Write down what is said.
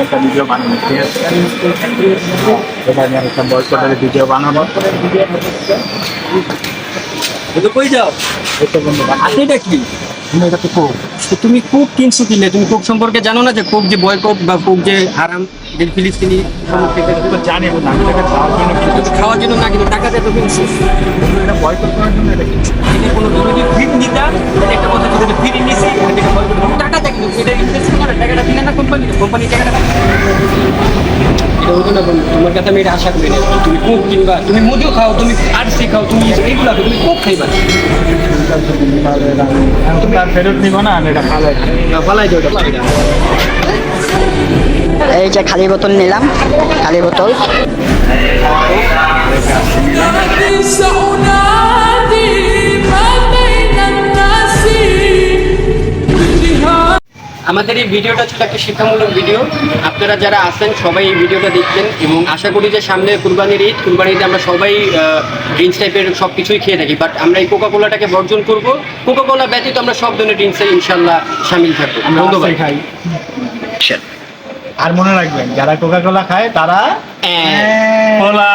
একটা ভিডিও বানানো, ঠিক আছে? এখানে একটা বয়কটের ভিডিও বানাবো। কই যাও? এটা বন্ধু আপনি এটা কি? এটা তো খুব তো তুমি কোক কিনছো কিনে, তুমি কোক সম্পর্কে জানো না যে কোক যে বয়কট বা কোক যে হারাম, যে ফিলিস্তিনি সম্মুখে জানি না, আমি তাকে খাওয়ার জন্য কিন্তু খাওয়ার জন্য না, কিন্তু টাকা দিয়ে তো কিনছো। এটা বয়কট করার জন্য এটা কিনছি। এটা কোনো যদি ফ্রি নিতা, তাহলে একটা কথা যদি ফ্রি নিছি, এটা বয়কট করো। টাকা দিয়ে কিন্তু এটা ইনভেস্ট করে টাকাটা দিলে না কোম্পানি টাকাটা পাবে। এটা হতো না বন্ধু, তোমার কাছে আমি এটা আশা করি না। তুমি কোক কিনবা, তুমি মধু খাও, তুমি আরসি খাও, তুমি এইগুলা খাও, তুমি কোক খাইবা না। তুমি আর ফেরত নিব না, আমি এটা ফালাই ফালাই দাও এটা পারি না। এই যে খালি বোতল নিলাম, খালি বোতল। আমাদের এই ভিডিওটা ছিল একটা শিক্ষামূলক ভিডিও। আপনারা যারা আছেন সবাই এই ভিডিওটা দেখবেন এবং আশা করি যে সামনে কুরবানির ঈদে আমরা সবাই ড্রিঙ্কস টাইপের সব কিছুই খেয়ে থাকি, বাট আমরা এই কোকা কোলাটাকে বর্জন করব। কোকা কোলা ব্যতীত আমরা সব ধরনের ড্রিঙ্কসে ইনশাল্লাহ সামিল থাকবো। ধন্যবাদ। খাই। আর মনে রাখবেন, যারা কোকা কোলা খায় তারা হ্যাঁ। কোলা।